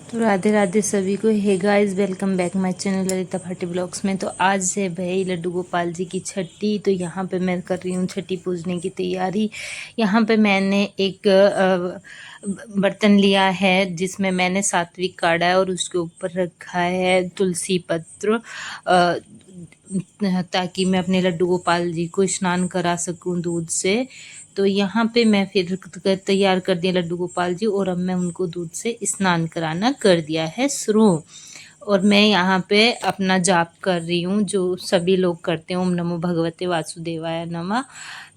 तो राधे राधे सभी को। Hey guys, welcome back my channel Lalita Bhati vlogs में। तो आज है भाई लड्डू गोपाल जी की छठी। तो यहाँ पे मैं कर रही हूँ छठी पूजने की तैयारी। यहाँ पे मैंने एक बर्तन लिया है जिसमें मैंने सात्विक काढ़ा है और उसके ऊपर रखा है तुलसी पत्र, ताकि मैं अपने लड्डू गोपाल जी को स्नान करा सकूं दूध से। तो यहाँ पे मैं फिर तैयार कर दिया लड्डू गोपाल जी, और अब मैं उनको दूध से स्नान कराना कर दिया है शुरू। और मैं यहाँ पे अपना जाप कर रही हूँ, जो सभी लोग करते हैं, ओम नमो भगवते वासुदेवाय नमः।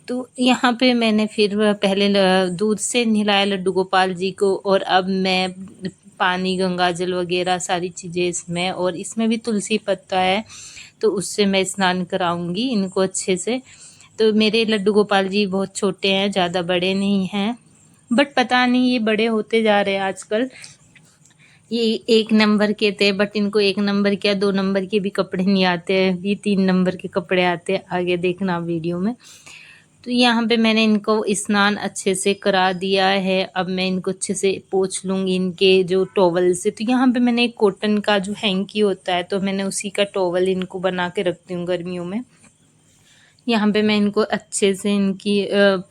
तो यहाँ पे मैंने फिर पहले दूध से नहलाया लड्डू गोपाल जी को, और अब मैं पानी, गंगा जल वगैरह सारी चीज़ें इसमें, और इसमें भी तुलसी पत्ता है तो उससे मैं स्नान कराऊंगी इनको अच्छे से। तो मेरे लड्डू गोपाल जी बहुत छोटे हैं, ज़्यादा बड़े नहीं हैं, बट पता नहीं ये बड़े होते जा रहे हैं आजकल। ये 1 नंबर के थे, बट इनको 1 नंबर क्या 2 नंबर के भी कपड़े नहीं आते हैं, ये 3 नंबर के कपड़े आते हैं, आगे देखना वीडियो में। तो यहाँ पे मैंने इनको स्नान अच्छे से करा दिया है। अब मैं इनको अच्छे से पोंछ लूँगी इनके जो टॉवल से। तो यहाँ पे मैंने एक कॉटन का जो हैंकी होता है, तो मैंने उसी का टॉवल इनको बना के रखती हूँ गर्मियों में। यहाँ पे मैं इनको अच्छे से इनकी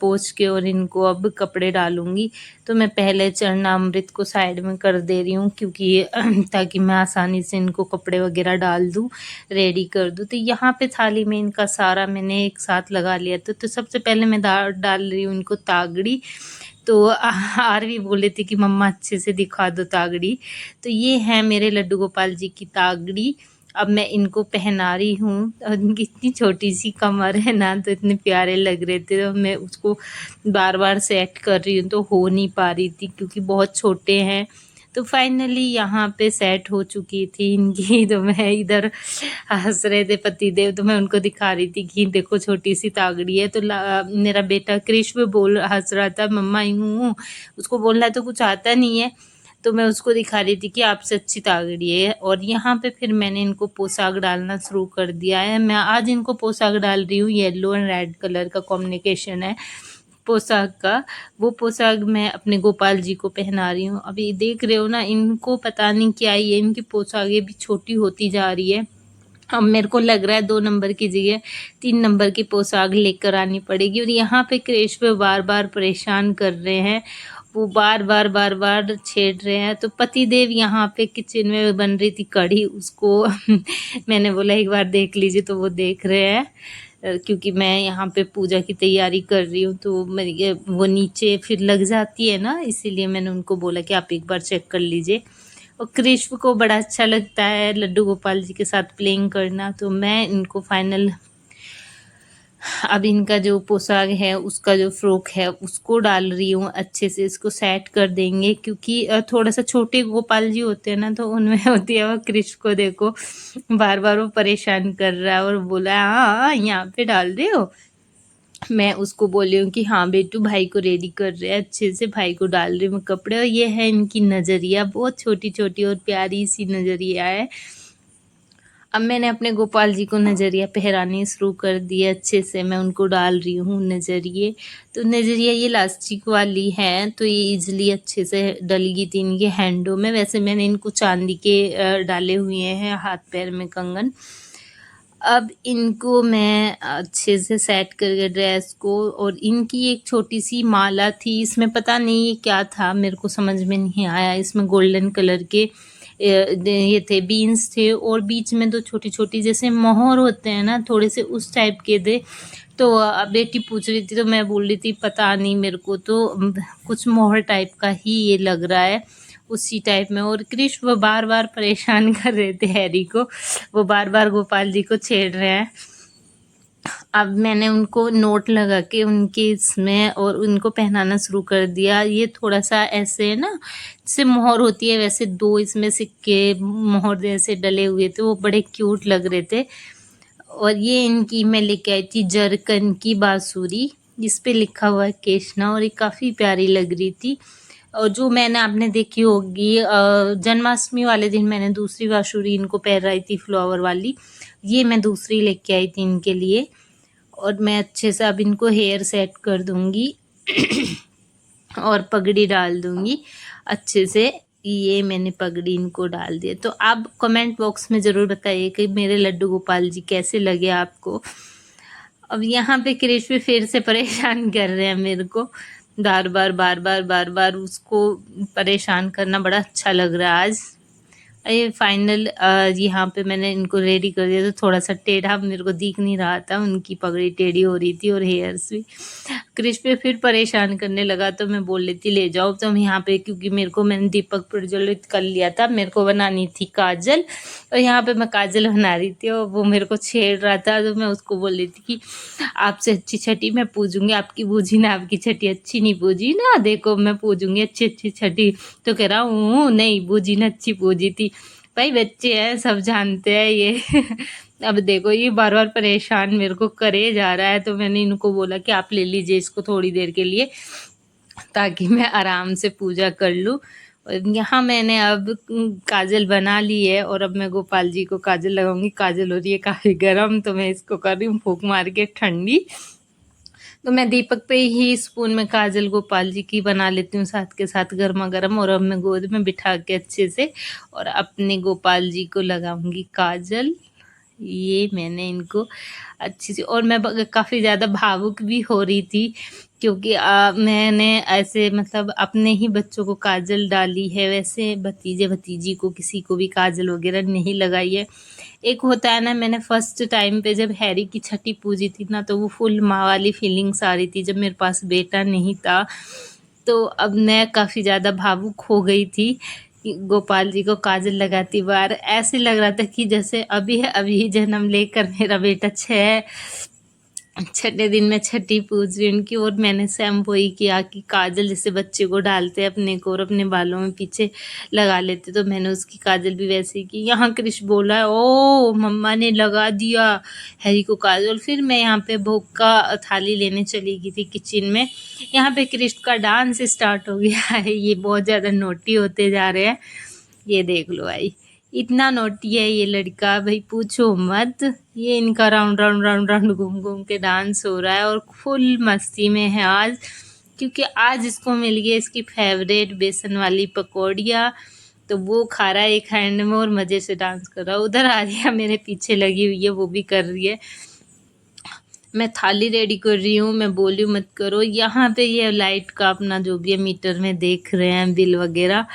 पोंछ के और इनको अब कपड़े डालूँगी। तो मैं पहले चरणामृत को साइड में कर दे रही हूँ, क्योंकि ताकि मैं आसानी से इनको कपड़े वगैरह डाल दूँ, रेडी कर दूँ। तो यहाँ पे थाली में इनका सारा मैंने एक साथ लगा लिया था। तो सबसे पहले मैं डाल रही हूँ इनको तागड़ी। तो आरवी बोले थे कि मम्मा अच्छे से दिखा दो तागड़ी। तो ये है मेरे लड्डू गोपाल जी की तागड़ी। अब मैं इनको पहना रही हूँ, और इनकी इतनी छोटी सी कमर है ना, तो इतने प्यारे लग रहे थे। तो मैं उसको बार बार सेट कर रही हूँ, तो हो नहीं पा रही थी क्योंकि बहुत छोटे हैं। तो फाइनली यहाँ पे सेट हो चुकी थी इनकी। तो मैं इधर हंस रहे थे पतिदेव, तो मैं उनको दिखा रही थी कि देखो छोटी सी तागड़ी है। तो मेरा बेटा कृष्ण हंस रहा था, मम्मा यूँ हूँ, उसको बोलना तो कुछ आता नहीं है। तो मैं उसको दिखा रही थी कि आपसे अच्छी तागड़ी है। और यहाँ पे फिर मैंने इनको पोशाक डालना शुरू कर दिया है। मैं आज इनको पोशाक डाल रही हूँ, येलो एंड रेड कलर का कॉम्बिनेशन है पोशाक का। वो पोशाक मैं अपने गोपाल जी को पहना रही हूँ। अभी देख रहे हो ना, इनको पता नहीं क्या ही है, इनकी पोशाकें भी छोटी होती जा रही है। अब मेरे को लग रहा है 2 नंबर की जगह 3 नंबर की पोशाक लेकर आनी पड़ेगी। और यहाँ पे क्रेश पे बार बार परेशान कर रहे हैं, वो बार बार छेड़ रहे हैं। तो पतिदेव यहाँ पे किचन में बन रही थी कढ़ी, उसको मैंने बोला एक बार देख लीजिए, तो वो देख रहे हैं। क्योंकि मैं यहाँ पे पूजा की तैयारी कर रही हूँ, तो मेरी वो नीचे फिर लग जाती है ना, इसीलिए मैंने उनको बोला कि आप एक बार चेक कर लीजिए। और कृष्ण को बड़ा अच्छा लगता है लड्डू गोपाल जी के साथ प्लेइंग करना। तो मैं इनको फाइनल अब इनका जो पोशाक है, उसका जो फ्रॉक है, उसको डाल रही हूँ अच्छे से। इसको सेट कर देंगे, क्योंकि थोड़ा सा छोटे गोपाल जी होते हैं ना, तो उनमें होती है वो कृष्ण को देखो बार बार वो परेशान कर रहा है, और बोला हाँ यहाँ पे डाल रहे हो। मैं उसको बोल रही हूँ कि हाँ बेटू, भाई को रेडी कर रहे हैं अच्छे से, भाई को डाल रही हूँ कपड़े। और ये है इनकी नज़रिया, बहुत छोटी छोटी और प्यारी सी नज़रिया है। अब मैंने अपने गोपाल जी को नज़रिया पहराने शुरू कर दिया अच्छे से। मैं उनको डाल रही हूँ नज़रिए। तो नज़रिया ये इलास्टिक वाली है, तो ये इजीली अच्छे से डलेगी थी इनके हैंडों में। वैसे मैंने इनको चांदी के डाले हुए हैं हाथ पैर में कंगन। अब इनको मैं अच्छे से सेट करके ड्रेस को, और इनकी एक छोटी सी माला थी, इसमें पता नहीं ये क्या था, मेरे को समझ में नहीं आया। इसमें गोल्डन कलर के ये थे, बीन्स थे, और बीच में 2 छोटी छोटी जैसे मोहर होते हैं ना, थोड़े से उस टाइप के थे। तो बेटी पूछ रही थी, तो मैं बोल रही थी पता नहीं, मेरे को तो कुछ मोहर टाइप का ही ये लग रहा है, उसी टाइप में। और कृष्ण वो बार बार परेशान कर रहे थे हैरी को, वो बार बार गोपाल जी को छेड़ रहे हैं। अब मैंने उनको नोट लगा के उनके इसमें और उनको पहनाना शुरू कर दिया। ये थोड़ा सा ऐसे ना, जैसे मोहर होती है वैसे 2 इसमें सिक्के मोहर जैसे डले हुए थे, वो बड़े क्यूट लग रहे थे। और ये इनकी मैं लेके आई थी जरकन की बांसुरी, जिस पे लिखा हुआ है कृष्णा, और ये काफ़ी प्यारी लग रही थी। और जो मैंने आपने देखी होगी जन्माष्टमी वाले दिन मैंने दूसरी बांसुरी इनको पहनाई थी, फ्लावर वाली। ये मैं दूसरी लेके आई थी इनके लिए। और मैं अच्छे से अब इनको हेयर सेट कर दूंगी और पगड़ी डाल दूंगी अच्छे से। ये मैंने पगड़ी इनको डाल दिया। तो आप कमेंट बॉक्स में ज़रूर बताइए कि मेरे लड्डू गोपाल जी कैसे लगे आपको। अब यहाँ पे कृष भी फिर से परेशान कर रहे हैं मेरे को, बार बार उसको परेशान करना बड़ा अच्छा लग रहा है आज। ये फाइनल यहाँ पे मैंने इनको रेडी कर दिया। तो थोड़ा सा टेढ़ा मेरे को दिख नहीं रहा था, उनकी पगड़ी टेढ़ी हो रही थी और हेयर्स भी। कृष पे फिर परेशान करने लगा, तो मैं बोल रही थी ले जाओ तुम यहाँ पे, क्योंकि मेरे को मैंने दीपक प्रज्वलित कर लिया था, मेरे को बनानी थी काजल, और यहाँ पे मैं काजल बना रही थी और वो मेरे को छेड़ रहा था। तो मैं उसको बोल रही थी कि आपसे अच्छी छठी मैं पूजूंगी, आपकी बूझी ना, आपकी छठी अच्छी नहीं पूजी ना, देखो मैं पूजूंगी अच्छी छठी। तो कह रहा हूँ नहीं, बूझी ना अच्छी पूजी थी। भाई बच्चे हैं, सब जानते हैं ये। अब देखो ये बार बार परेशान मेरे को करे जा रहा है। तो मैंने इनको बोला कि आप ले लीजिए इसको थोड़ी देर के लिए, ताकि मैं आराम से पूजा कर लूँ। यहाँ मैंने अब काजल बना ली है और अब मैं गोपाल जी को काजल लगाऊंगी। काजल हो रही है काफ़ी गर्म, तो मैं इसको कर रही हूँ फूंक मार के ठंडी। तो मैं दीपक पे ही स्पून में काजल गोपाल जी की बना लेती हूँ, साथ के साथ गर्मा गर्म। और अब मैं गोद में बिठा के अच्छे से और अपने गोपाल जी को लगाऊंगी काजल। ये मैंने इनको अच्छी सी, और मैं काफ़ी ज़्यादा भावुक भी हो रही थी, क्योंकि मैंने ऐसे मतलब अपने ही बच्चों को काजल डाली है, वैसे भतीजे भतीजी को किसी को भी काजल वगैरह नहीं लगाई है। एक होता है ना, मैंने फर्स्ट टाइम पे जब हैरी की छठी पूजी थी ना, तो वो फुल माँ वाली फीलिंग्स आ रही थी जब मेरे पास बेटा नहीं था। तो अब मैं काफ़ी ज़्यादा भावुक हो गई थी गोपाल जी को काजल लगाती बार। ऐसे लग रहा था कि जैसे अभी जन्म लेकर मेरा बेटा छठे दिन में छठी पूज रही उनकी। और मैंने सेम वही किया कि काजल जैसे बच्चे को डालते हैं अपने को और अपने बालों में पीछे लगा लेते, तो मैंने उसकी काजल भी वैसे ही की। यहाँ कृष बोला है ओ मम्मा ने लगा दिया हैरी को काजल। फिर मैं यहाँ पे भोग का थाली लेने चली गई थी किचन में। यहाँ पे कृष का डांस स्टार्ट हो गया है। ये बहुत ज़्यादा नोटी होते जा रहे हैं, ये देख लो भाई, इतना नोटी है ये लड़का, भाई पूछो मत। ये इनका राउंड राउंड राउंड राउंड घूम घूम के डांस हो रहा है और फुल मस्ती में है आज, क्योंकि आज इसको मिल गई इसकी फेवरेट बेसन वाली पकौड़ियाँ। तो वो खा रहा है एक हैंड में और मज़े से डांस कर रहा है। उधर आर्या मेरे पीछे लगी हुई है, वो भी कर रही है। मैं थाली रेडी कर रही हूँ, मैं बोली मत करो। यहाँ पे ये लाइट का अपना जो भी है मीटर में देख रहे हैं बिल वगैरह।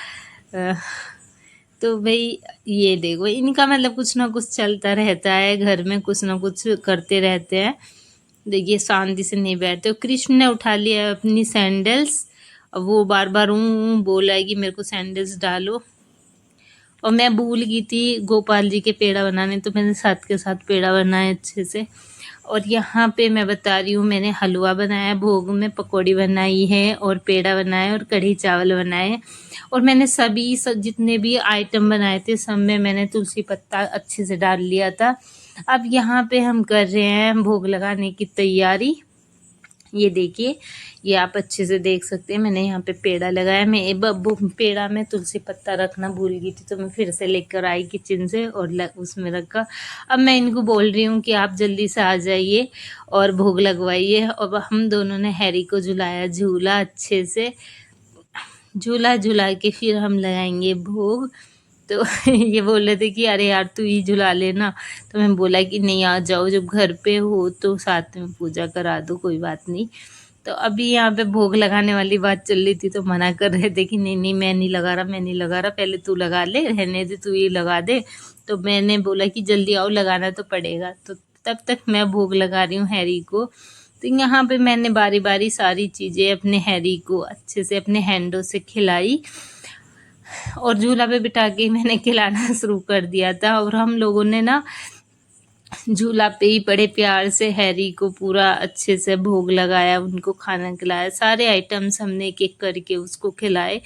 तो भाई ये देखो, इनका मतलब कुछ ना कुछ चलता रहता है घर में, कुछ ना कुछ करते रहते हैं। देखिए शांति से नहीं बैठते। कृष्ण ने उठा लिया अपनी सैंडल्स, अब वो बार बार बोला है कि मेरे को सैंडल्स डालो। और मैं भूल गई थी गोपाल जी के पेड़ा बनाने, तो मैंने साथ के साथ पेड़ा बनाए अच्छे से। और यहाँ पे मैं बता रही हूँ, मैंने हलवा बनाया भोग में, पकौड़ी बनाई है और पेड़ा बनाया और कढ़ी चावल बनाए। और मैंने जितने भी आइटम बनाए थे सब में मैंने तुलसी पत्ता अच्छे से डाल लिया था। अब यहाँ पे हम कर रहे हैं भोग लगाने की तैयारी। ये देखिए, ये आप अच्छे से देख सकते हैं, मैंने यहाँ पे पेड़ा लगाया। मैं पेड़ा में तुलसी पत्ता रखना भूल गई थी, तो मैं फिर से लेकर आई किचन से और उसमें रखा। अब मैं इनको बोल रही हूँ कि आप जल्दी से आ जाइए और भोग लगवाइए। और हम दोनों ने हैरी को झुलाया, झूला अच्छे से झूला झुला के फिर हम लगाएंगे भोग। तो ये बोल रहे थे कि अरे यार तू ही झुला लेना, तो मैं बोला कि नहीं आ जाओ, जब घर पे हो तो साथ में पूजा करा दो, कोई बात नहीं। तो अभी यहाँ पे भोग लगाने वाली बात चल रही थी, तो मना कर रहे थे कि नहीं मैं नहीं लगा रहा, पहले तू लगा ले, रहने दे, तू ही लगा दे। तो मैंने बोला कि जल्दी आओ, लगाना तो पड़ेगा। तो तब तक मैं भोग लगा रही हूँ हैरी को। तो यहाँ पे मैंने बारी बारी सारी चीज़ें अपने हैरी को अच्छे से अपने हैंडों से खिलाई और झूला पे बिठा के मैंने खिलाना शुरू कर दिया था। और हम लोगों ने ना झूला पे ही बड़े प्यार से हैरी को पूरा अच्छे से भोग लगाया, उनको खाना खिलाया, सारे आइटम्स हमने एक एक करके उसको खिलाए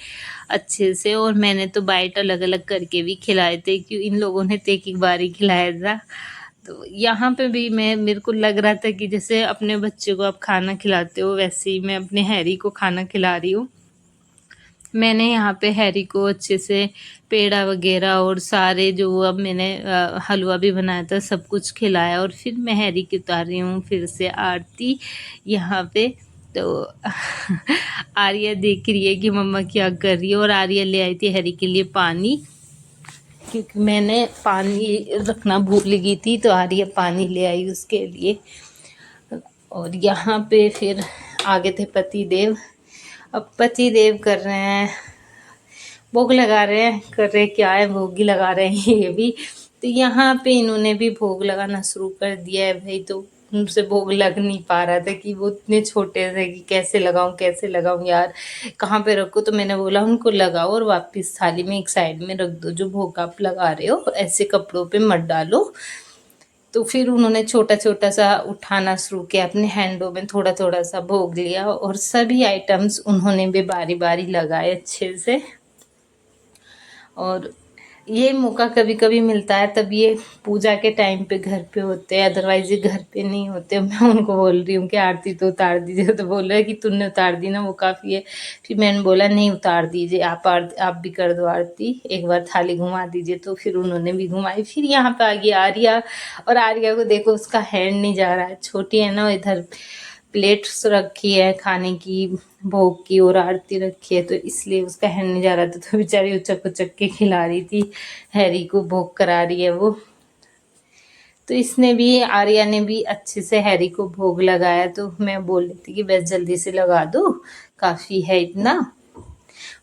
अच्छे से। और मैंने तो बाइट अलग अलग करके भी खिलाए थे, क्योंकि इन लोगों ने तो एक बार ही खिलाया था। तो यहाँ पे भी मेरे को लग रहा था कि जैसे अपने बच्चे को आप खाना खिलाते हो, वैसे ही मैं अपने हैरी को खाना खिला रही हूँ। मैंने यहाँ पे हैरी को अच्छे से पेड़ा वगैरह और सारे जो अब मैंने हलवा भी बनाया था सब कुछ खिलाया। और फिर मैं हैरी की उतार रही हूँ फिर से आरती यहाँ पे। तो आर्या देख रही है कि मम्मा क्या कर रही है, और आर्या ले आई थी हैरी के लिए पानी, क्योंकि मैंने पानी रखना भूल गई थी, तो आर्या पानी ले आई उसके लिए। और यहाँ पे फिर आगे थे पति देव। अब पति देव कर रहे हैं, भोग लगा रहे हैं, कर रहे क्या है, भोग ही लगा रहे हैं ये भी। तो यहाँ पे इन्होंने भी भोग लगाना शुरू कर दिया है भाई। तो उनसे भोग लग नहीं पा रहा था कि वो इतने छोटे थे कि कैसे लगाऊं यार, कहाँ पे रखूं। तो मैंने बोला उनको लगाओ और वापस थाली में एक साइड में रख दो, जो भोग आप लगा रहे हो ऐसे कपड़ों पे मत डालो। तो फिर उन्होंने छोटा छोटा सा उठाना शुरू किया, अपने हैंडों में थोड़ा थोड़ा सा भोग लिया, और सभी आइटम्स उन्होंने भी बारी बारी लगाए अच्छे से। और ये मौका कभी कभी मिलता है तब ये पूजा के टाइम पे घर पे होते हैं, अदरवाइज ये घर पे नहीं होते। मैं उनको बोल रही हूँ कि आरती तो उतार दीजिए, तो बोल रहे हैं कि तुमने उतार दी ना वो काफ़ी है। फिर मैंने बोला नहीं उतार दीजिए, आप भी कर दो आरती, एक बार थाली घुमा दीजिए। तो फिर उन्होंने भी घुमाई। फिर यहाँ पे आ गई आर्या, और आर्या को देखो उसका हैंड नहीं जा रहा है, छोटी है ना, इधर प्लेट्स रखी है खाने की, भोग की, और आरती रखी है, तो इसलिए उसका हैंड नहीं जा रहा था। तो बेचारी उचक उचक के खिला रही थी, हैरी को भोग करा रही है वो। तो इसने भी, आर्या ने भी अच्छे से हैरी को भोग लगाया। तो मैं बोल रही थी कि बस जल्दी से लगा दो, काफ़ी है इतना।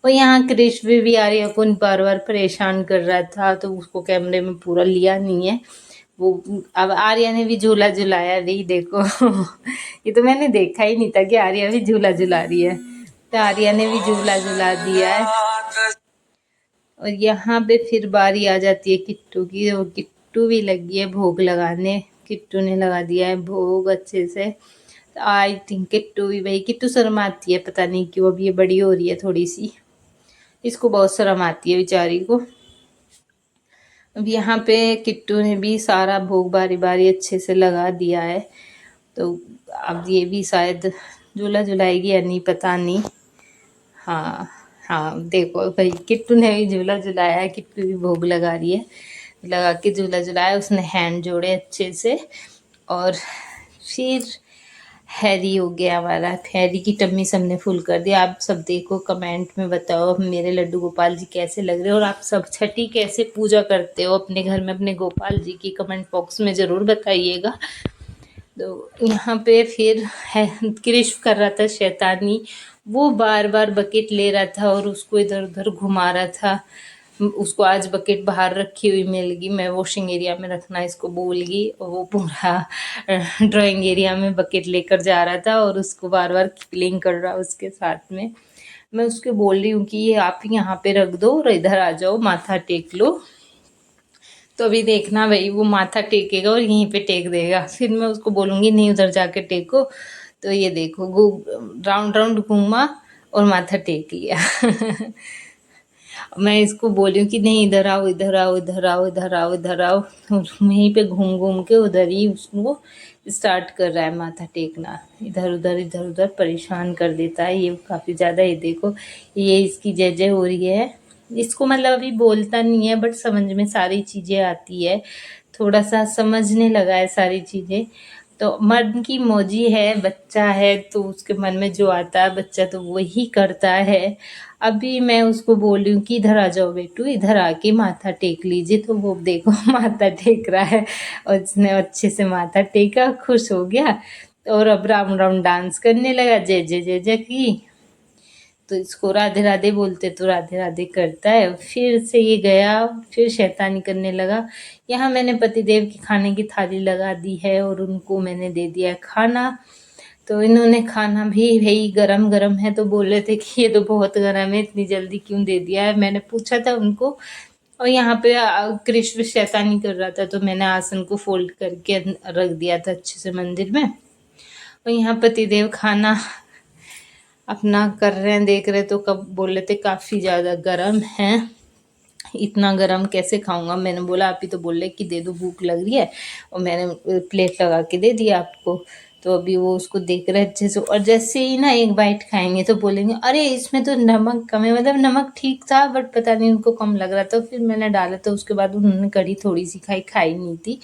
और यहाँ क्रिश भी आर्या को बार बार परेशान कर रहा था, तो उसको कैमरे में पूरा लिया नहीं है वो। अब आर्या ने भी झूला झुलाया, नहीं देखो ये तो मैंने देखा ही नहीं था कि आर्या भी झूला झुला रही है। तो आर्या ने भी झूला झुला दिया है। और यहाँ पे फिर बारी आ जाती है किट्टू की, और किट्टू भी लगी है भोग लगाने। किट्टू ने लगा दिया है भोग अच्छे से। आई थिंक किट्टू भी, भाई किट्टू शर्म आती है पता नहीं क्यों, अब ये बड़ी हो रही है थोड़ी सी, इसको बहुत शर्म आती है बेचारी को। अब यहाँ पे किट्टू ने भी सारा भोग बारी बारी अच्छे से लगा दिया है। तो अब ये भी शायद झूला झुलाएगी या नहीं पता नहीं। हाँ हाँ, देखो भाई किट्टू ने भी झूला झुलाया है, किट्टू भी भोग लगा रही है, लगा के झूला झुलाया उसने, हैंड जोड़े अच्छे से। और फिर हैरी हो गया हमारा, हैरी की टम्मी सबने फुल कर दिया। आप सब देखो कमेंट में बताओ मेरे लड्डू गोपाल जी कैसे लग रहे हो, और आप सब छठी कैसे पूजा करते हो अपने घर में अपने गोपाल जी की, कमेंट बॉक्स में ज़रूर बताइएगा। तो यहाँ पे फिर है क्रिश कर रहा था शैतानी, वो बार बार बकेट ले रहा था और उसको इधर उधर घुमा रहा था। उसको आज बकेट बाहर रखी हुई मिल गई, मैं वॉशिंग एरिया में रखना इसको बोल गई, और वो पूरा ड्राइंग एरिया में बकेट लेकर जा रहा था और उसको बार बार क्लीन कर रहा उसके साथ में। मैं उसको बोल रही हूँ कि ये आप यहाँ पे रख दो और इधर आ जाओ माथा टेक लो। तो अभी देखना भाई वो माथा टेकेगा और यहीं पे टेक देगा, फिर मैं उसको बोलूँगी नहीं उधर जाके टेको। तो ये देखो राउंड राउंड घूमा और माथा टेक लिया मैं इसको बोली हूँ कि नहीं इधर आओ इधर आओ इधर आओ इधर आओ इधर आओ, तो वहीं पे घूम घूम के उधर ही उसको स्टार्ट कर रहा है माथा टेकना, इधर उधर परेशान कर देता है ये काफ़ी ज़्यादा। ये देखो ये इसकी जय जय हो रही है, इसको मतलब अभी बोलता नहीं है बट समझ में सारी चीज़ें आती है, थोड़ा सा समझने लगा है सारी चीज़ें। तो मन की मौजी है, बच्चा है तो उसके मन में जो आता है बच्चा तो वही करता है। अभी मैं उसको बोल रही हूँ कि इधर आ जाओ बेटू, इधर आके माथा टेक लीजिए, तो वो देखो माथा टेक रहा है, और उसने अच्छे से माथा टेका, खुश हो गया और अब राउंड राउंड डांस करने लगा जय जय जय जय की। तो इसको राधे राधे बोलते तो राधे राधे करता है। फिर से ये गया, फिर शैतानी करने लगा। यहाँ मैंने पतिदेव की खाने की थाली लगा दी है और उनको मैंने दे दिया है खाना। तो इन्होंने खाना भी भाई गरम गरम है, तो बोल रहे थे कि ये तो बहुत गरम है, इतनी जल्दी क्यों दे दिया है, मैंने पूछा था उनको। और यहाँ पे कृष्ण शैतानी कर रहा था तो मैंने आसन को फोल्ड करके रख दिया था अच्छे से मंदिर में। और यहाँ पतिदेव खाना अपना कर रहे हैं, देख रहे, तो कब बोल रहे थे काफ़ी ज़्यादा गर्म है, इतना गर्म कैसे खाऊंगा। मैंने बोला आप ही तो बोल रहे कि दे दो भूख लग रही है, और मैंने प्लेट लगा के दे दिया आपको। तो अभी वो उसको देख रहे अच्छे से, और जैसे ही ना एक बाइट खाएंगे तो बोलेंगे अरे इसमें तो नमक कम है, मतलब नमक ठीक था बट पता नहीं उनको कम लग रहा था। फिर मैंने डाला तो उसके बाद उन्होंने कढ़ी थोड़ी सी खाई नहीं थी।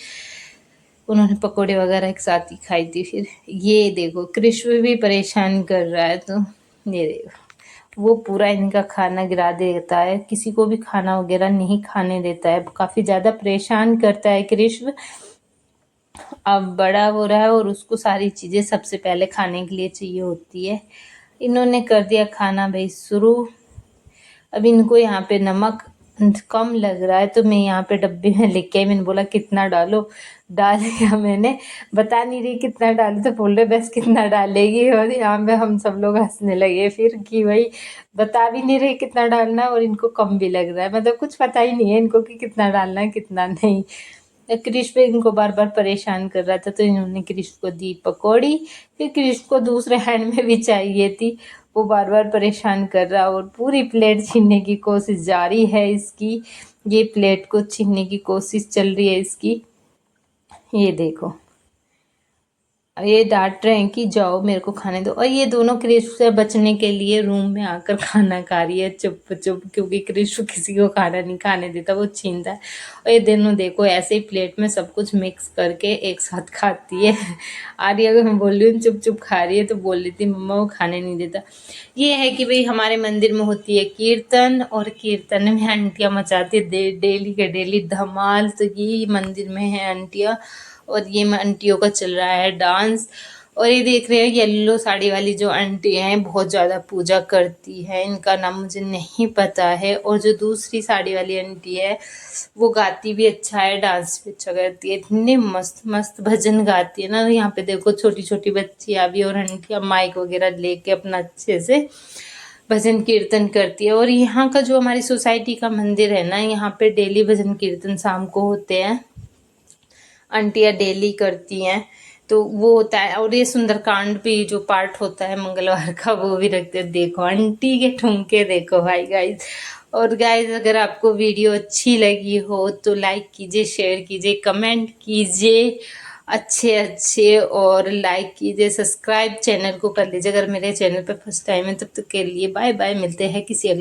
उन्होंने पकोड़े वगैरह एक साथ ही खाई थी। फिर ये देखो कृष्ण भी परेशान कर रहा है, तो ये देखो वो पूरा इनका खाना गिरा देता है, किसी को भी खाना वगैरह नहीं खाने देता है, काफी ज्यादा परेशान करता है कृष्ण। अब बड़ा हो रहा है और उसको सारी चीजें सबसे पहले खाने के लिए चाहिए होती है। इन्होंने कर दिया खाना भाई शुरू। अब इनको यहाँ पे नमक कम लग रहा है, तो मैं यहाँ पे डब्बे में लिख के मैंने बोला कितना डालो, डाल दिया मैंने। बता नहीं रही कितना डालो, तो बोल रहे बस कितना डालेगी, और यहाँ पे हम सब लोग हंसने लगे फिर कि भाई बता भी नहीं रही कितना डालना, और इनको कम भी लग रहा है, मतलब कुछ पता ही नहीं है इनको कि कितना डालना है कितना नहीं। क्रिश पे इनको बार बार परेशान कर रहा था, तो इन्होंने क्रिश को दी पकौड़ी। फिर क्रिश को दूसरे हैंड में भी चाहिए थी, वो बार बार परेशान कर रहा, और पूरी प्लेट छीनने की कोशिश जारी है इसकी। ये प्लेट को छीनने की कोशिश चल रही है इसकी। ये देखो ये डांट रहे हैं कि जाओ मेरे को खाने दो, और ये दोनों क्रिश से बचने के लिए रूम में आकर खाना खा रही है चुप चुप, क्योंकि क्रिश किसी को खाना नहीं खाने देता, वो छीनता है। और ये दोनों देखो ऐसे ही प्लेट में सब कुछ मिक्स करके एक साथ खाती है। आर्या अगर मैं बोल रही हूँ चुप चुप खा रही है, तो बोल रही थी मम्मा वो खाने नहीं देता। ये है कि भाई हमारे मंदिर में होती है कीर्तन, और कीर्तन में आंटियाँ मचाती है डेली के डेली धमाल। तो ये मंदिर में है आंटियाँ, और ये आंटियों का चल रहा है डांस। और ये देख रहे हैं येलो साड़ी वाली जो आंटी हैं बहुत ज़्यादा पूजा करती है, इनका नाम मुझे नहीं पता है। और जो दूसरी साड़ी वाली आंटी है वो गाती भी अच्छा है, डांस भी अच्छा करती है, इतने मस्त मस्त भजन गाती है ना। यहाँ पे देखो छोटी छोटी बच्चियाँ भी और आंटियाँ माइक वगैरह लेके अपना अच्छे से भजन कीर्तन करती है। और यहाँ का जो हमारी सोसाइटी का मंदिर है ना, यहाँ पे डेली भजन कीर्तन शाम को होते हैं, आंटियाँ डेली करती हैं, तो वो होता है। और ये सुंदरकांड भी जो पार्ट होता है मंगलवार का, वो भी रखते हैं। देखो आंटी के ठुमके देखो भाई गाइज। और गाइज अगर आपको वीडियो अच्छी लगी हो तो लाइक कीजिए, शेयर कीजिए, कमेंट कीजिए अच्छे अच्छे, और लाइक कीजिए, सब्सक्राइब चैनल को कर लीजिए अगर मेरे चैनल पे फर्स्ट टाइम है। तब तक के लिए बाय बाय, मिलते हैं किसी अगले